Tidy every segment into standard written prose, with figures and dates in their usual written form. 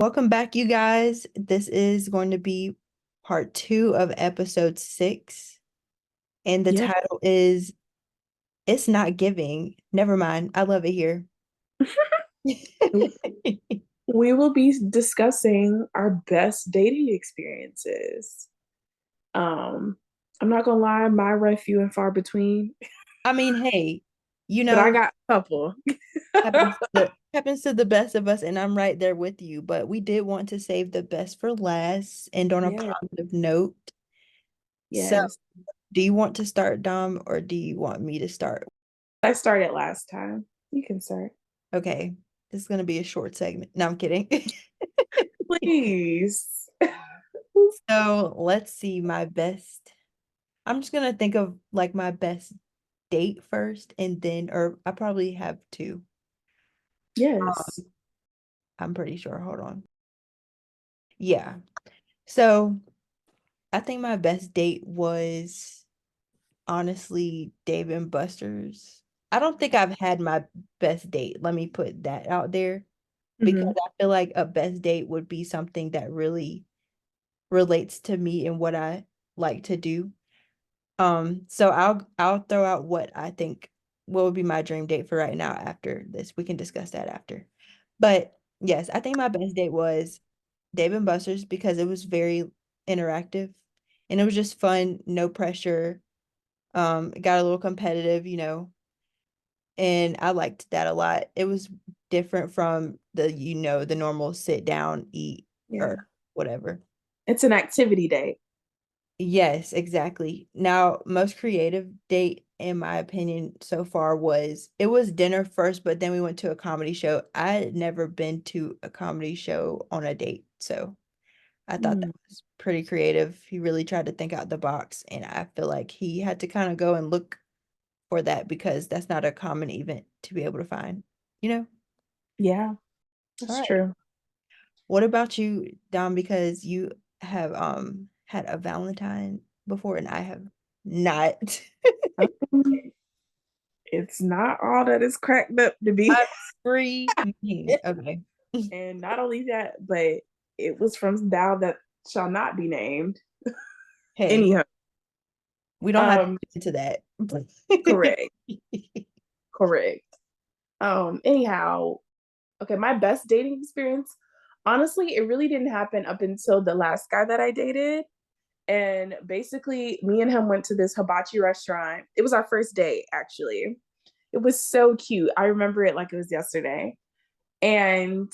Welcome back, you guys. This is going to be part two of episode 6, and the Yeah, title is It's Not Giving. Never mind. I love it here. we will be discussing our best dating experiences. Um, I'm not gonna lie, mine are few and far between, I mean, hey, you but I know, got a couple. happens to the best of us, and I'm right there with you, but we did want to save the best for last and on a Yeah, positive note. So, yes. do you want to start, Dom, or do you want me to start? I started last time. You can start. Okay, this is going to be a short segment. No, I'm kidding. Please. So let's see my best. I'm just gonna think of like my best date first, and then, or I probably have two. Yes. Um, I'm pretty sure. Hold on. Yeah. So I think my best date was honestly Dave and Buster's. I don't think I've had my best date. Let me put that out there because Hmm. I feel like a best date would be something that really relates to me and what I like to do. So I'll throw out what would be my dream date for right now after this. We can discuss that after. But yes, I think my best date was Dave and Buster's because it was very interactive and it was just fun, no pressure. It got a little competitive, and I liked that a lot. It was different from the normal sit down, eat, or Yeah. whatever. It's an activity day. Yes, exactly. Now, most creative date, in my opinion, so far it was dinner first, but then we went to a comedy show. I had never been to a comedy show on a date, so I thought that Mm. was pretty creative. He really tried to think out the box, and I feel like he had to kind of go and look for that because that's not a common event to be able to find, you know? Yeah, All that's right. true. What about you, Dom? Because you have had a Valentine before and I have not. Um, it's not all that it's cracked up to be. I'm screaming. Okay. And not only that, but it was from thou that shall not be named. Hey, Anyhow, we don't have to um, get into that. correct, correct. Anyhow, okay, my best dating experience, honestly, it really didn't happen up until the last guy that I dated. And basically, me and him went to this hibachi restaurant. It was our first date, actually. It was so cute. I remember it like it was yesterday. And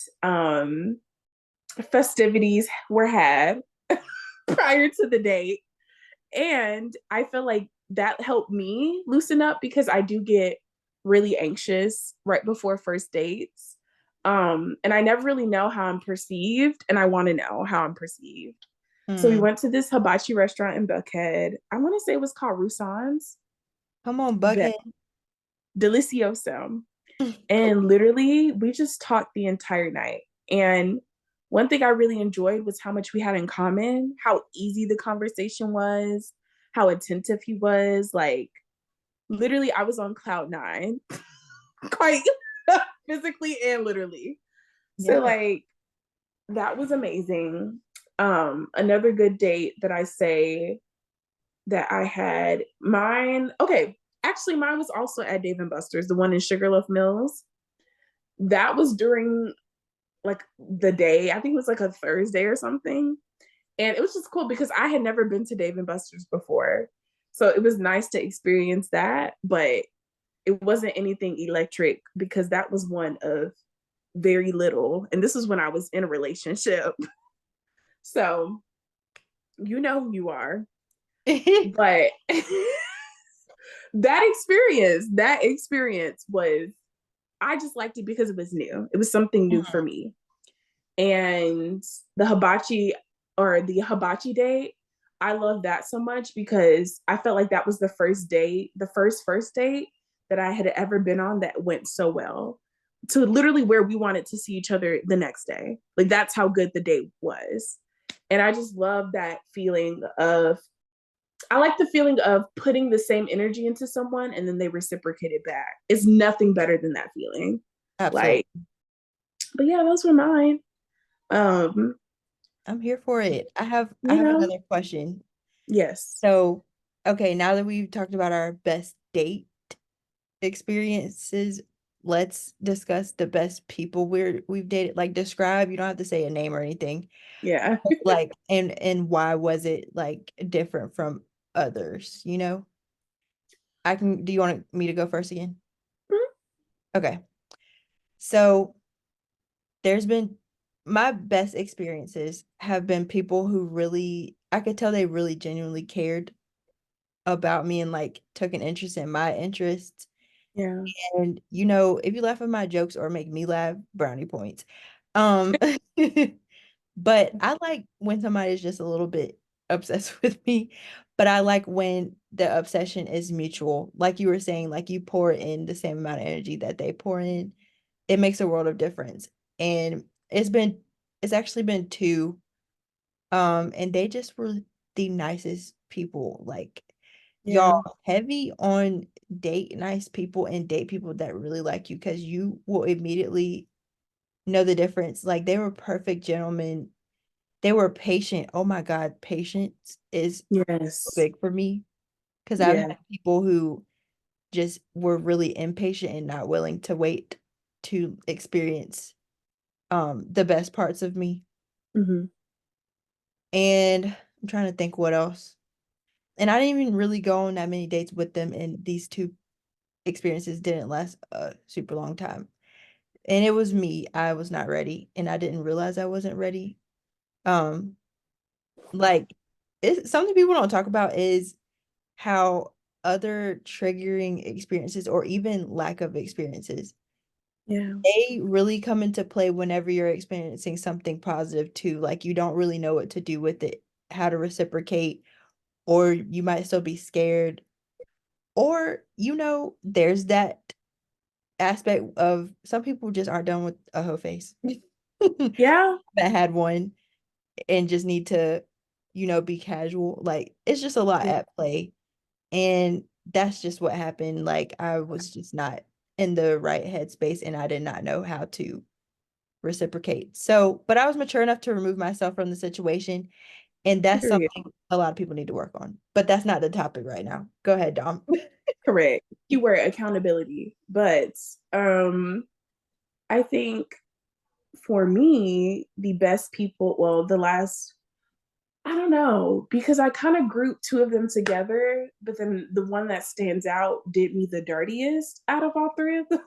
festivities were had prior to the date. And I feel like that helped me loosen up because I do get really anxious right before first dates. And I never really know how I'm perceived, and I want to know how I'm perceived. So we Hmm. went to this hibachi restaurant in Buckhead. I want to say it was called Rusan's. Come on, Be- Buckhead. Delicioso. And literally, we just talked the entire night. And one thing I really enjoyed was how much we had in common, how easy the conversation was, how attentive he was. Like, literally, I was on cloud nine, quite physically and literally. So, Yeah. like, that was amazing. Another good date that I say that I had, mine, okay, actually, mine was also at Dave and Buster's, the one in Sugarloaf Mills. That was during like the day. I think it was like a Thursday or something. And it was just cool because I had never been to Dave and Buster's before. So it was nice to experience that, but it wasn't anything electric because that was one of very little. And this was when I was in a relationship. So you know who you are. But that experience was, I just liked it because it was new. It was something new for me. And the hibachi or the hibachi date, I love that so much because I felt like that was the first date, the first date that I had ever been on that went so well to literally where we wanted to see each other the next day. Like that's how good the date was. And I just love that feeling of, I like the feeling of putting the same energy into someone and then they reciprocate it back. It's nothing better than that feeling. Absolutely. Like, but yeah, those were mine. Um, I'm here for it. I you have know, another question. yes. So, okay, now that we've talked about our best date experiences, let's discuss the best people we've dated. Like describe, you don't have to say a name or anything. Yeah. Like and why was it like different from others, you know? I can do you want me to go first again? Okay. So there's been my best experiences have been people who really I could tell they really genuinely cared about me and like took an interest in my interests. Yeah. And you know, if you laugh at my jokes or make me laugh, brownie points. Um but I like when somebody is just a little bit obsessed with me, but I like when the obsession is mutual. Like you were saying, like you pour in the same amount of energy that they pour in. It makes a world of difference. And it's actually been two. And they just were the nicest people. Like y'all Yeah. heavy on date nice people and date people that really like you because you will immediately know the difference. Like they were perfect gentlemen. They were patient. Oh my God, patience is so Yes. big for me because I've Yeah. had people who just were really impatient and not willing to wait to experience the best parts of me. Hmm. And I'm trying to think what else. And I didn't even really go on that many dates with them, and these two experiences didn't last a super long time. And it was me. I was not ready, and I didn't realize I wasn't ready. Um, like it's something people don't talk about is how other triggering experiences or even lack of experiences, Yeah. they really come into play whenever you're experiencing something positive too. Like you don't really know what to do with it, how to reciprocate, or you might still be scared. Or, you know, there's that aspect of some people just aren't done with a hoe face. Yeah. That had one and just need to, you know, be casual. Like it's just a lot Yeah. at play. And that's just what happened. Like I was just not in the right headspace and I did not know how to reciprocate. So, but I was mature enough to remove myself from the situation. And that's Period. something a lot of people need to work on. But that's not the topic right now. Go ahead, Dom. Correct. Keyword accountability. But I think for me, the best people, well, the last, I don't know, because I kind of grouped two of them together, but then the one that stands out did me the dirtiest out of all three of them.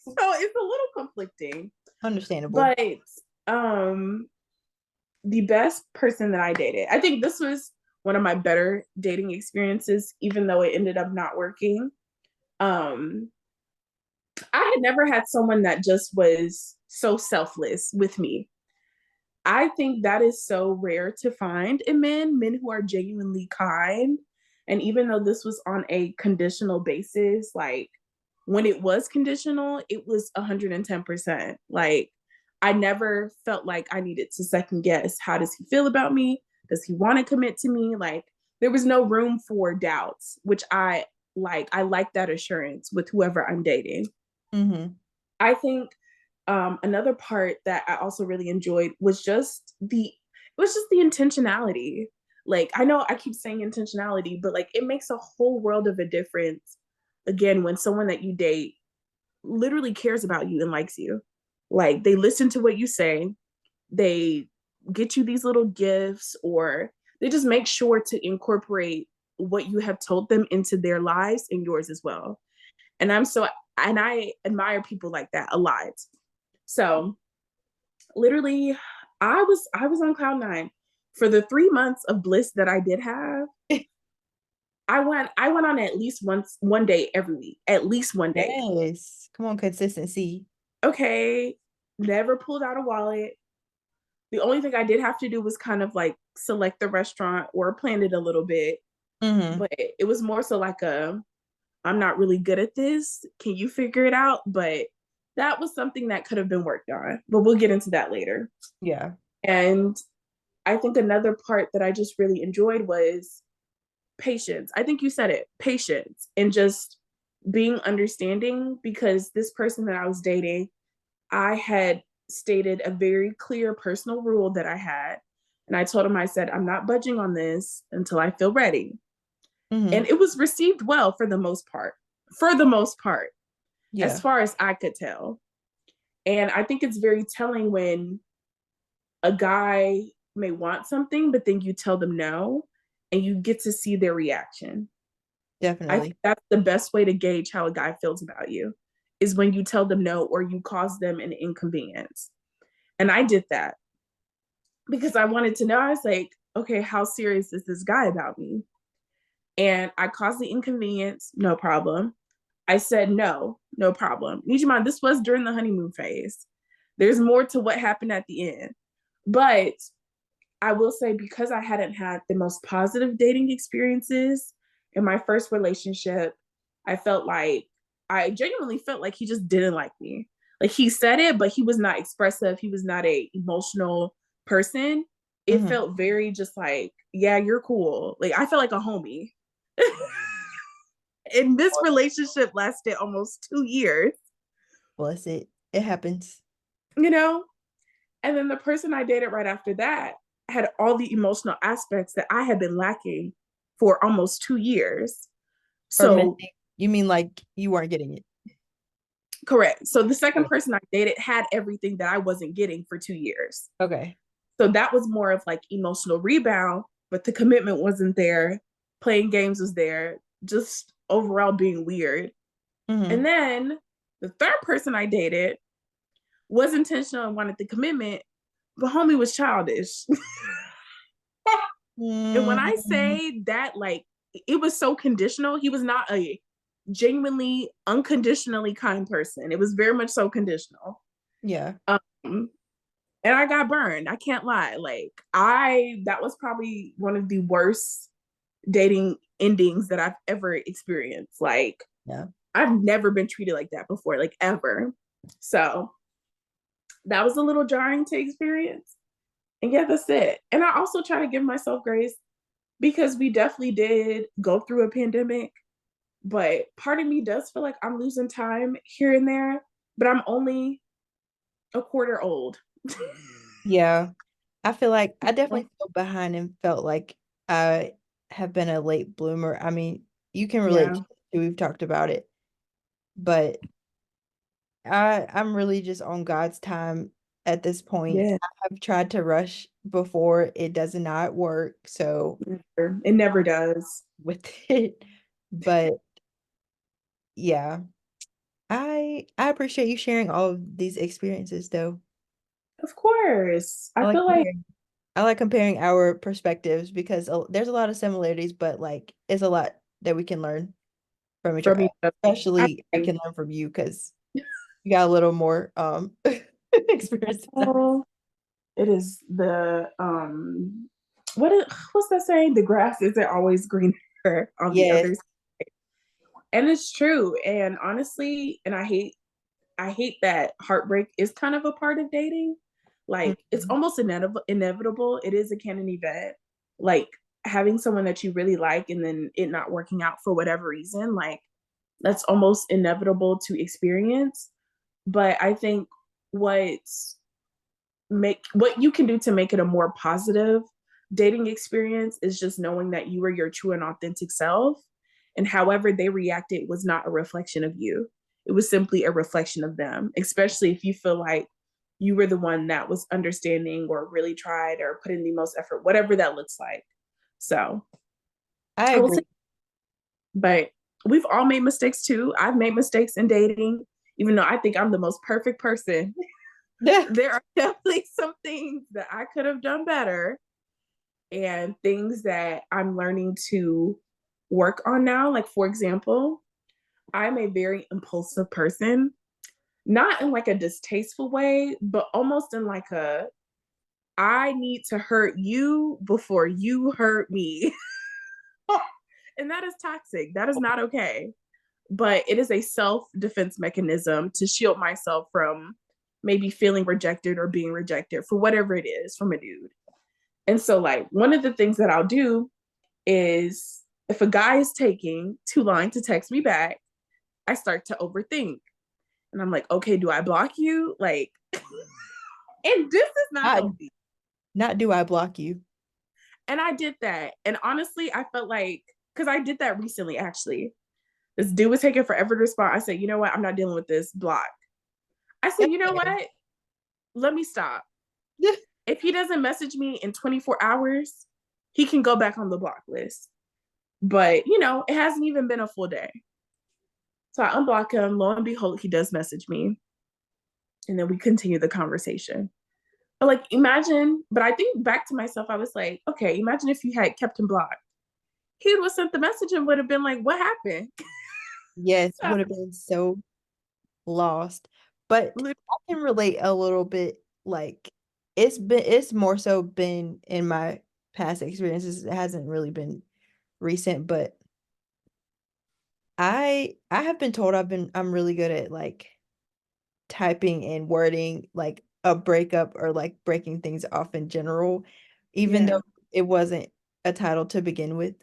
So it's a little conflicting. Understandable. But um the best person that I dated, I think this was one of my better dating experiences, even though it ended up not working. Um, I had never had someone that just was so selfless with me. I think that is so rare to find in men who are genuinely kind. And even though this was on a conditional basis, like when it was conditional, it was 110%. Like I never felt like I needed to second guess, how does he feel about me? Does he want to commit to me? Like there was no room for doubts, which I like that assurance with whoever I'm dating. Mm-hmm. I think another part that I also really enjoyed was just the intentionality. Like I know I keep saying intentionality, but like it makes a whole world of a difference. Again, when someone that you date literally cares about you and likes you, like they listen to what you say, they get you these little gifts, or they just make sure to incorporate what you have told them into their lives and yours as well. And I admire people like that a lot. So literally I was on cloud nine for the 3 months of bliss that I did have. I went on at least one day every week, at least one day. Yes. Come on, consistency. Okay, never pulled out a wallet. The only thing I did have to do was kind of like select the restaurant or plan it a little bit, Mm-hmm. but it was more so like a I'm not really good at this. Can you figure it out? But that was something that could have been worked on, but we'll get into that later. Yeah. And I think another part that I just really enjoyed was patience. I think you said it, patience, and just being understanding, because this person that I was dating, I had stated a very clear personal rule that I had. And I told him, I said, I'm not budging on this until I feel ready. And Mm-hmm. it was received well for the most part, for the most part, as Yeah, far as I could tell. And I think it's very telling when a guy may want something, but then you tell them no, and you get to see their reaction. I think definitely. that's the best way to gauge how a guy feels about you is when you tell them no or you cause them an inconvenience. And I did that because I wanted to know. I was like, okay, how serious is this guy about me? And I caused the inconvenience, no problem. I said no, no problem. Need you mind, this was during the honeymoon phase. There's more to what happened at the end. But I will say, because I hadn't had the most positive dating experiences in my first relationship, I felt like I genuinely felt like he just didn't like me. Like he said it, but he was not expressive. He was not a emotional person. It Mm-hmm. felt very just like, yeah, you're cool. Like I felt like a homie. And this relationship lasted almost 2 years, Bless it. It happens. you know? And then the person I dated right after that had all the emotional aspects that I had been lacking for almost 2 years. Or So, missing. You mean like you weren't getting it? correct. So, the second Okay. person I dated had everything that I wasn't getting for 2 years. Okay. So, that was more of like emotional rebound, but the commitment wasn't there. Playing games was there, just overall being weird. Mm-hmm. And then the third person I dated was intentional and wanted the commitment, but homie was childish. And when I Mm-hmm. say that, like, it was so conditional, he was not a genuinely, unconditionally kind person. It was very much so conditional. Yeah. Um, and I got burned. I can't lie. That was probably one of the worst dating endings that I've ever experienced. Like, Yeah. I've never been treated like that before, like, ever. So that was a little jarring to experience. And yeah, that's it. And I also try to give myself grace because we definitely did go through a pandemic, but part of me does feel like I'm losing time here and there, but I'm only a quarter old. Yeah. I feel like I definitely feel behind and felt like I have been a late bloomer. I mean, you can relate Yeah. to it, we've talked about it, but I'm really just on God's time at this point. Yeah. I've tried to rush before, it does not work. So It never does. with it, but yeah, I appreciate you sharing all of these experiences though. Of course. I I like feel like comparing I like comparing our perspectives because there's a lot of similarities, but like it's a lot that we can learn from each for other. me, I Especially I agree. can learn from you because you got a little more experience than I. Oh, it is what's that saying? The grass isn't always greener on the Yes. other side. And it's true. And honestly, and I hate that heartbreak is kind of a part of dating. Like it's Mhm. almost inevitable. It is a canon event. Like having someone that you really like and then it not working out for whatever reason, like that's almost inevitable to experience. But I think what what you can do to make it a more positive dating experience is just knowing that you are your true and authentic self, and however they reacted was not a reflection of you. It was simply a reflection of them, especially if you feel like you were the one that was understanding or really tried or put in the most effort, whatever that looks like. So I I will say, agree. but we've all made mistakes too. I've made mistakes in dating, even though I think I'm the most perfect person. Yeah. There are definitely some things that I could have done better and things that I'm learning to work on now. Like, for example, I'm a very impulsive person, not in like a distasteful way, but almost in like I need to hurt you before you hurt me. And that is toxic. That is not okay. But it is a self defense mechanism to shield myself from maybe feeling rejected or being rejected for whatever it is from a dude. And so, like, one of the things that I'll do is if a guy is taking too long to text me back, I start to overthink. And I'm like, okay, do I block you? Like, And this is not Not healthy. not do I block you. And I did that. And honestly, I felt like, because I did that recently, actually. This dude was taking forever to respond. I said, you know what? I'm not dealing with this. Block. I said, That's you know fair. what? Let me stop. If he doesn't message me in 24 hours, he can go back on the block list. But, it hasn't even been a full day. So I unblock him. Lo and behold, he does message me. And then we continue the conversation. But like, imagine, but I think back to myself, I was like, okay, imagine if you had kept him blocked. He would have sent the message and would have been like, what happened? Yes, So, would have been so lost. But I can relate a little bit, like it's more so been in my past experiences. It hasn't really been recent, but I have been told I'm really good at like typing and wording like a breakup or like breaking things off in general, even though yeah. it wasn't a title to begin with.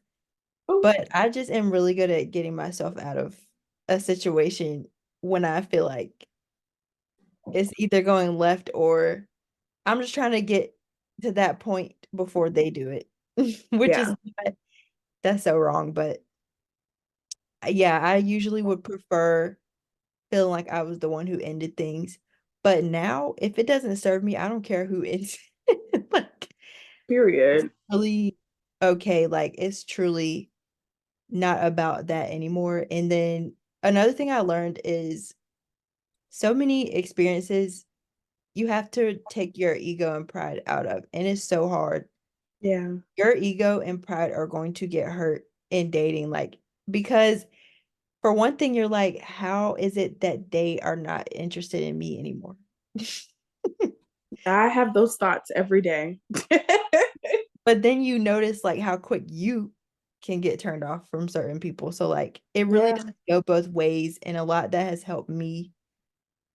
Ooh, But I just am really good at getting myself out of a situation when I feel like it's either going left or I'm just trying to get to that point before they do it, which is yeah. that's so wrong. But yeah, I usually would prefer feeling like I was the one who ended things. But now, if it doesn't serve me, I don't care who ends it. Like, it's Period. really okay. Like, it's truly not about that anymore. And then another thing I learned is so many experiences you have to take your ego and pride out of. And it's so hard. Yeah. Your ego and pride are going to get hurt in dating. Like, because for one thing, you're like, how is it that they are not interested in me anymore? I have those thoughts every day. But then you notice like how quick you can get turned off from certain people. So like it really Yeah. does go both ways. And a lot that has helped me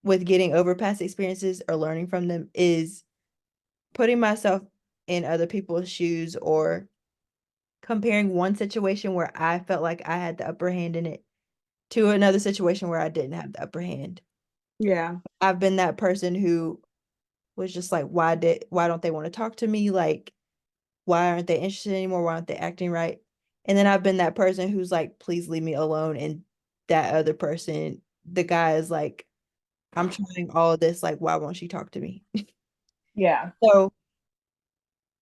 with getting over past experiences or learning from them is putting myself in other people's shoes or comparing one situation where I felt like I had the upper hand in it to another situation where I didn't have the upper hand. Yeah. I've been that person who was just like, why don't they want to talk to me? Like, why aren't they interested anymore? Why aren't they acting right? And then I've been that person who's like, please leave me alone. And that other person, the guy is like, I'm trying all of this, like, why won't she talk to me? Yeah. So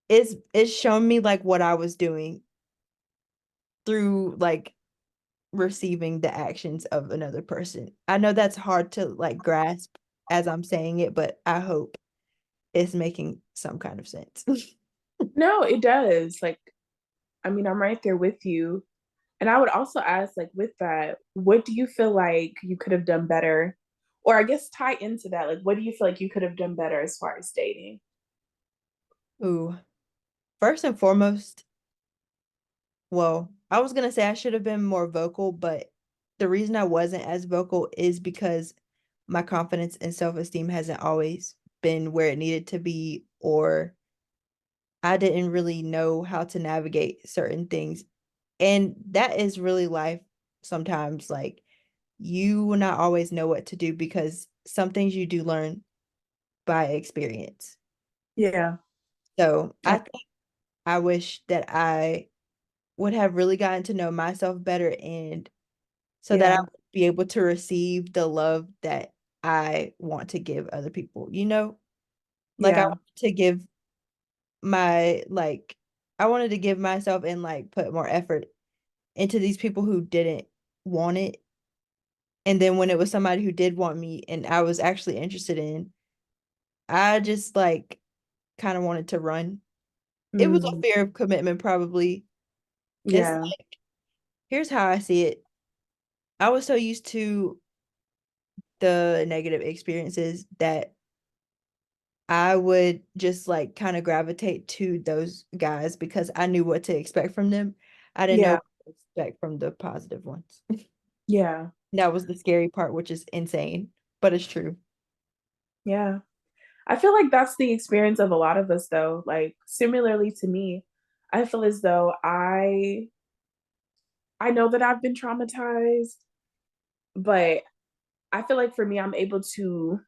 it's shown me like what I was doing through like receiving the actions of another person. I know that's hard to like grasp as I'm saying it, but I hope it's making some kind of sense. No, it does. Like, I mean, I'm right there with you. And I would also ask, like, with that, what do you feel like you could have done better? Or I guess tie into that, like, what do you feel like you could have done better as far as dating? Ooh, first and foremost, well, I was gonna say I should have been more vocal, but the reason I wasn't as vocal is because my confidence and self-esteem hasn't always been where it needed to be, or I didn't really know how to navigate certain things. And that is really life sometimes. Like you will not always know what to do because some things you do learn by experience. Yeah. So I- I think I wish that I would have really gotten to know myself better and so that I Yeah. would be able to receive the love that I want to give other people. Like I Yeah. want to give my like I wanted to give myself and like put more effort into these people who didn't want it. And then when it was somebody who did want me and I was actually interested in, I just like kind of wanted to run. It was a Mm, fear of commitment, probably. It's yeah. like, here's how I see it. I was so used to the negative experiences that I would just like kind of gravitate to those guys because I knew what to expect from them. I didn't know Yeah. what to expect from the positive ones. Yeah. That was the scary part, which is insane, but it's true. Yeah. I feel like that's the experience of a lot of us though. Like similarly to me, I feel as though I know that I've been traumatized, but I feel like for me I'm able to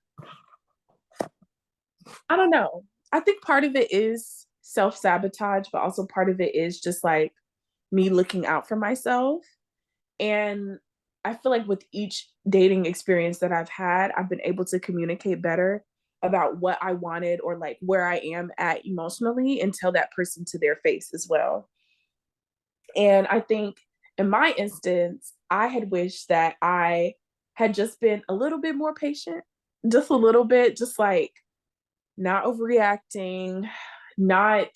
I don't know. I think part of it is self-sabotage, but also part of it is just like me looking out for myself. And I feel like with each dating experience that I've had, I've been able to communicate better about what I wanted or like where I am at emotionally and tell that person to their face as well. And I think in my instance, I had wished that I had just been a little bit more patient, just a little bit, just like not overreacting, not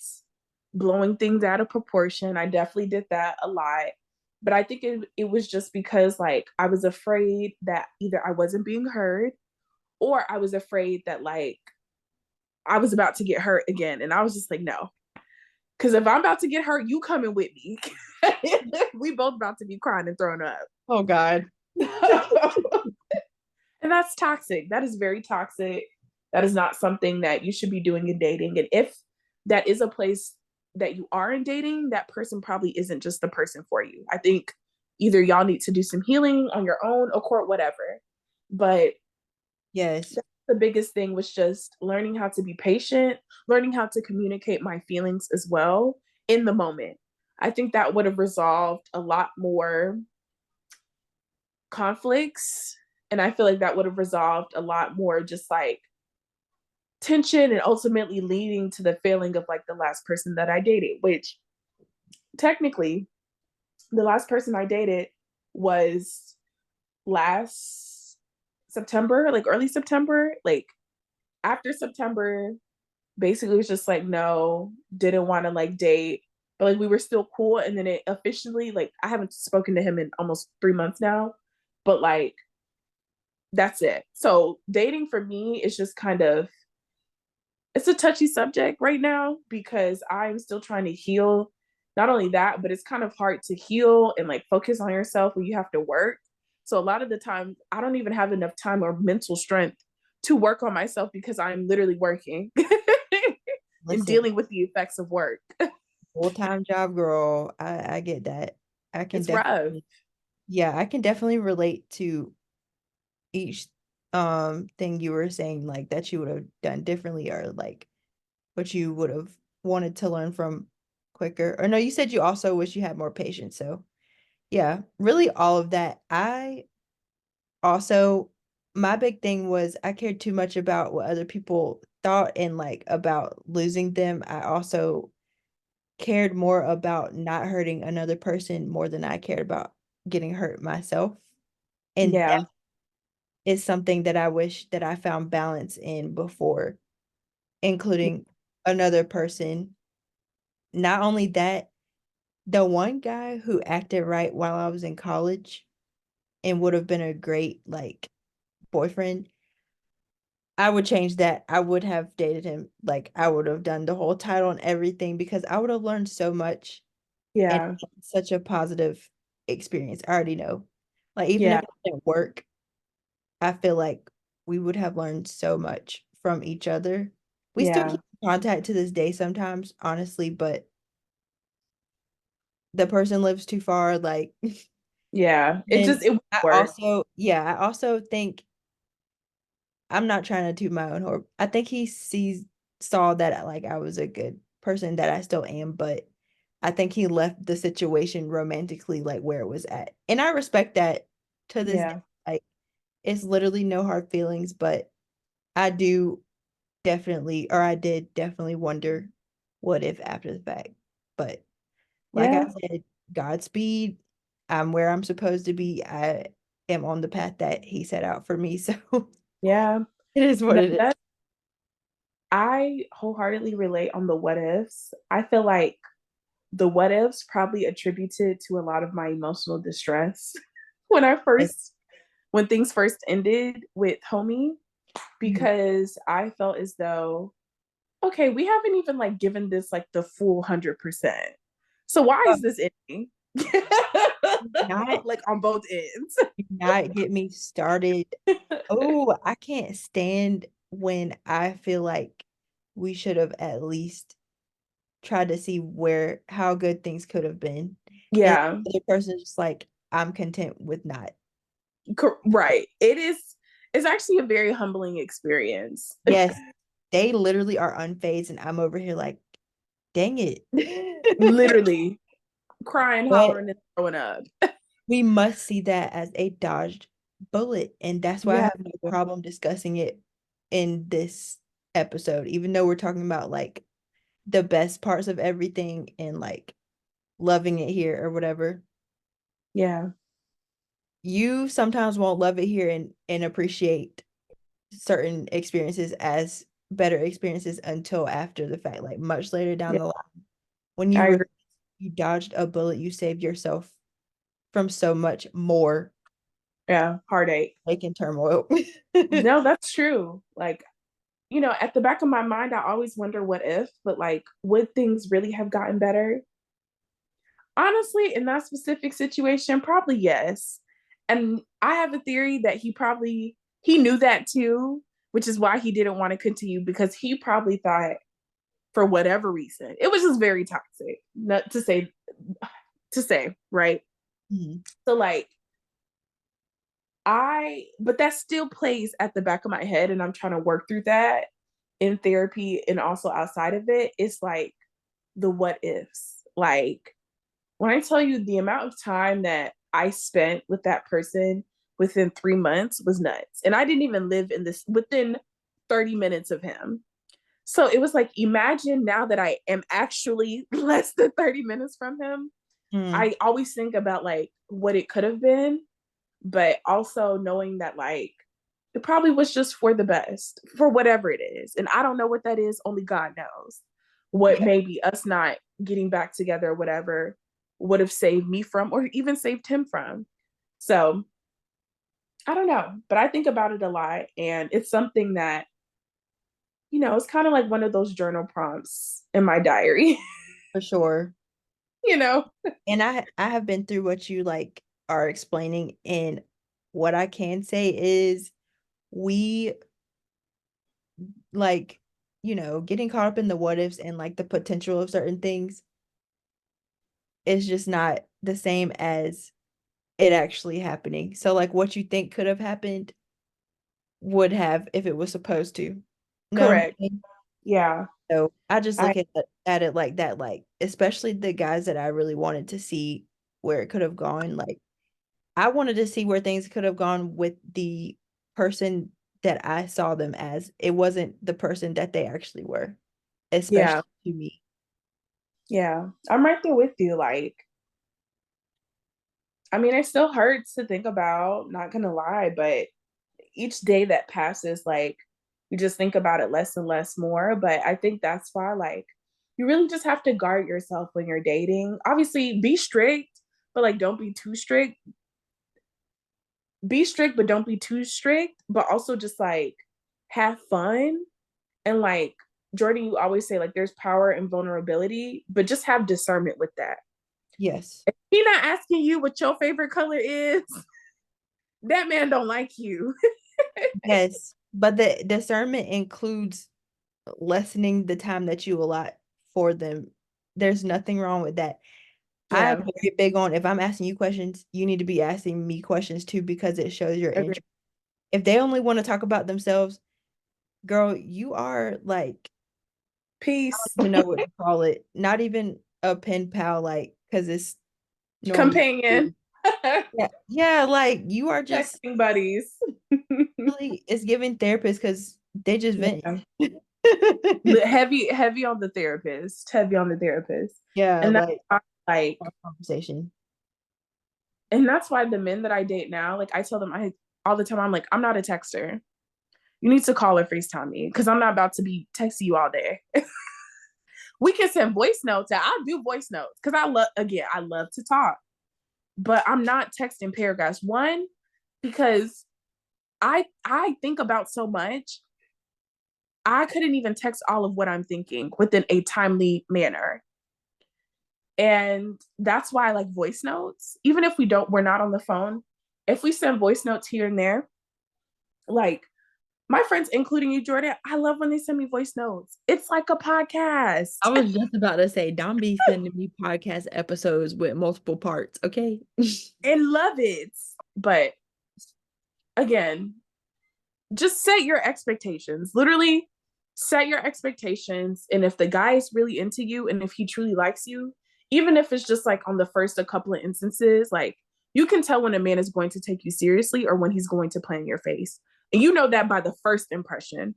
blowing things out of proportion. I definitely did that a lot. But I think it was just because like I was afraid that either I wasn't being heard or I was afraid that like I was about to get hurt again. And I was just like, no. Because if I'm about to get hurt, you coming with me. We both about to be crying and throwing up. Oh God. And that's toxic. That is very toxic. That is not something that you should be doing in dating. And if that is a place that you are in dating, that person probably isn't just the person for you. I think either y'all need to do some healing on your own or court, whatever. But Yes. the biggest thing was just learning how to be patient, learning how to communicate my feelings as well in the moment. I think that would have resolved a lot more conflicts. And I feel like that would have resolved a lot more just like tension and ultimately leading to the failing of like the last person that I dated, which technically the last person I dated was last September, like early September, like after September, basically was just like, no, didn't want to like date, but like we were still cool. And then it officially, like, I haven't spoken to him in almost 3 months now, but like, that's it. So dating for me is just kind of it's a touchy subject right now because I'm still trying to heal. Not only that, but it's kind of hard to heal and like focus on yourself when you have to work. So a lot of the time, I don't even have enough time or mental strength to work on myself because I'm literally working and Listen, dealing with the effects of work. full-time job girl. I get that. I can It's rough. definitely, yeah, I can definitely relate to each thing you were saying, like that you would have done differently or like what you would have wanted to learn from quicker. Or no, you said you also wish you had more patience. So yeah, really all of that. I also, my big thing was I cared too much about what other people thought and like about losing them. I also cared more about not hurting another person more than I cared about getting hurt myself. And that Yeah. is something that I wish that I found balance in before, including another person. Not only that, the one guy who acted right while I was in college and would have been a great like boyfriend, I would change that. I would have dated him. Like I would have done the whole title and everything because I would have learned so much and Yeah. such a positive experience. I already know. Like even if Yeah. it didn't work, I feel like we would have learned so much from each other. We still Yeah. keep in contact to this day sometimes, honestly, but the person lives too far. Like, Yeah. It then just it would I work. also, yeah, I also think I'm not trying to toot my own horn. I think saw that like I was a good person that I still am, but I think he left the situation romantically like where it was at. And I respect that to this day. Yeah. Like it's literally no hard feelings, but I do definitely, or I did definitely wonder what if after the fact. But like I Yeah. said, Godspeed. I'm where I'm supposed to be. I am on the path that he set out for me. So Yeah. it is what No, it is. that I wholeheartedly relate on the what ifs. I feel like the what ifs probably attributed to a lot of my emotional distress when I Yes. first when things first ended with homie Mhm. because I felt as though okay, we haven't even like given this like the full 100%. So why Oh, is this ending? not Like on both ends. not get me started. Oh, I can't stand when I feel like we should have at least tried to see where how good things could have been. And Yeah, the other person's just like, I'm content with not. right. It's actually a very humbling experience. Yes. they literally are unfazed, and I'm over here like, dang it. Literally crying, But hollering, and throwing up. we must see that as a dodged bullet, and that's why I Yeah. have no problem discussing it in this episode, even though we're talking about like the best parts of everything and like loving it here or whatever. Yeah. You sometimes won't love it here and appreciate certain experiences as better experiences until after the fact, like much later down Yeah. the line. When I you agree. you dodged a bullet, you saved yourself from so much more Yeah. Heartache. like in turmoil. No, that's true. Like, at the back of my mind, I always wonder what if, but like, would things really have gotten better? Honestly, in that specific situation, probably yes. And I have a theory that he knew that too, which is why he didn't want to continue because he probably thought for whatever reason, it was just very toxic. Not to say, right? Mhm. So like but that still plays at the back of my head and I'm trying to work through that in therapy and also outside of it. It's like the what ifs. Like when I tell you the amount of time that I spent with that person within 3 months was nuts. And I didn't even live in this within 30 minutes of him. So it was like, imagine now that I am actually less than 30 minutes from him. Mm. I always think about like what it could have been, but also knowing that like it probably was just for the best, for whatever it is. And I don't know what that is, only God knows. What Yeah, maybe us not getting back together or whatever would have saved me from, or even saved him from. So I don't know, but I think about it a lot. And it's something that, it's kind of like one of those journal prompts in my diary, for sure. you know? And I have been through what you like are explaining, and what I can say is we like, getting caught up in the what ifs and like the potential of certain things is just not the same as it actually happening. So like what you think could have happened would have if it was supposed to. You know what I'm Correct. saying? Yeah. So I just I, look at it like that, like especially the guys that I really wanted to see where it could have gone. Like I wanted to see where things could have gone with the person that I saw them as. It wasn't the person that they actually were, yeah. especially to me. Yeah. I'm right there with you. Like, I mean, it still hurts to think about, not gonna lie, but each day that passes, like you just think about it less and less more. But I think that's why, like, you really just have to guard yourself when you're dating. Obviously, be strict, but like don't be too strict. Be strict, but don't be too strict. But also just like have fun and like Jordan, you always say like there's power in vulnerability, but just have discernment with that. Yes. He not asking you what your favorite color is. That man don't like you. Yes. But the discernment includes lessening the time that you allot for them. There's nothing wrong with that. I'm Yeah, very big on if I'm asking you questions, you need to be asking me questions too because it shows your agree. interest. If they only want to talk about themselves, girl, you are like, I Peace. don't even know what to call it. Not even a pen pal, like, because it's normal. Companion. Yeah, yeah, like you are just Texting buddies. really it's giving therapists because they just vent. Yeah. Heavy on the therapist. Heavy on the therapist. Yeah, And that's like why, like, our conversation. and that's why the men that I date now, like I tell them I all the time, I'm like, I'm not a texter. You need to call or FaceTime me because I'm not about to be texting you all day. We can send voice notes. I'll do voice notes because I love to talk, but I'm not texting paragraphs. One, because I think about so much. I couldn't even text all of what I'm thinking within a timely manner. And that's why I like voice notes. Even if we're not on the phone, if we send voice notes here and there, like my friends, including you, Jordan, I love when they send me voice notes. It's like a I podcast was just about to say, don't be sending me podcast episodes with multiple parts, okay? and love it. But again, just set your expectations. Literally set your expectations. And if the guy is really into you and if he truly likes you, even if it's just like on the first a couple of instances, like you can tell when a man is going to take you seriously or when he's going to play in your face. And you know that by the first impression.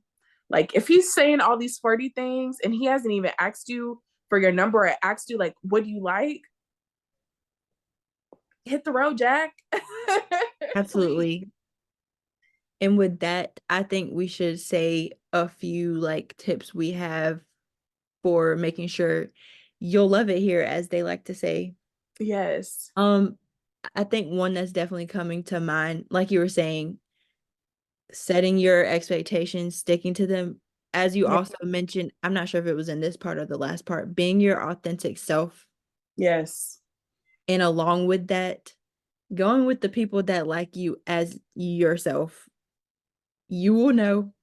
Like if he's saying all these flirty things and he hasn't even asked you for your number or asked you like, what do you like? Hit the road, Jack. Please. Absolutely. And with that, I think we should say a few like tips we have for making sure you'll love it here, as they like to say. Yes. Um, I think one that's definitely coming to mind, like you were saying, setting your expectations, sticking to them. As you Yeah. also mentioned, I'm not sure if it was in this part or the last part, being your authentic self. Yes. And along with that, going with the people that like you as yourself. You will know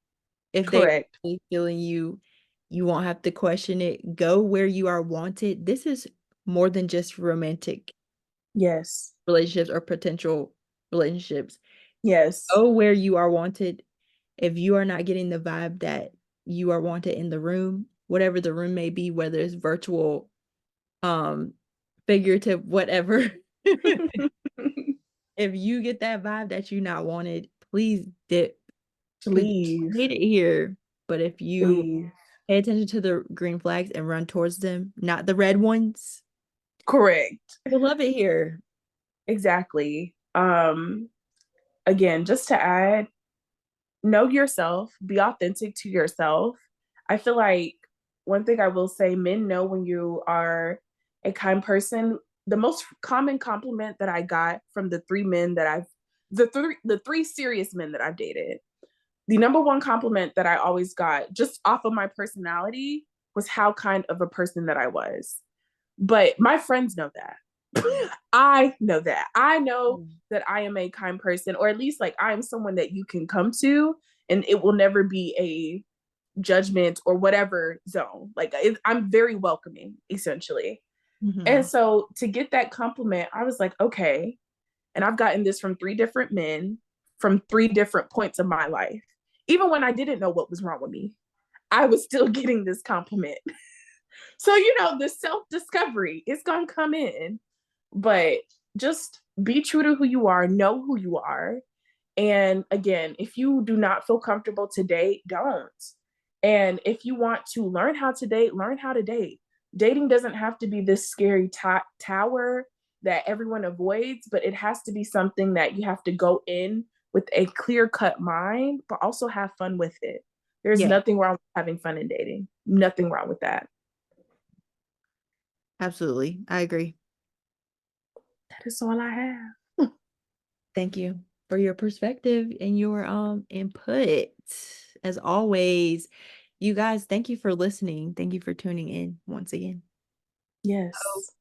if they're Correct. really feeling you. You won't have to question it. Go where you are wanted. This is more than just romantic Yes. relationships or potential relationships. Yes. Go where you are wanted. If you are not getting the vibe that you are wanted in the room, whatever the room may be, whether it's virtual, um, figurative, whatever. If you get that vibe that you're not wanted, please dip, because you Leave. made it here. But if you Leave. pay attention to the green flags and run towards them, not the red ones, Correct. you'll love it here. Exactly. Again, just to add, know yourself, be authentic to yourself. I feel like one thing I will say, men know when you are a kind person. The most common compliment that I got from the three men that the three serious men that I've dated, the number one compliment that I always got just off of my personality was how kind of a person that I was. But my friends know that. I know that. I know Mm. that I am a kind person, or at least like I am someone that you can come to, and it will never be a judgment or whatever zone. Like I'm very welcoming, essentially. And Mhm. so to get that compliment, I was like, okay. And I've gotten this from three different men from three different points of my life. Even when I didn't know what was wrong with me, I was still getting this compliment. So, the self discovery is going to come in, but just be true to who you are, know who you are. And again, if you do not feel comfortable to date, don't. And if you want to learn how to date, learn how to date. Dating doesn't have to be this scary tower that everyone avoids, but it has to be something that you have to go in with a clear cut mind, but also have fun with it. There's Yeah, nothing wrong with having fun in dating. Nothing wrong with that. absolutely. I agree. That is all I have. Thank you for your perspective and your input. As always, you guys, thank you for listening. Thank you for tuning in once again. Oh, Yes.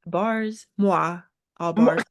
bars, moi, all bars.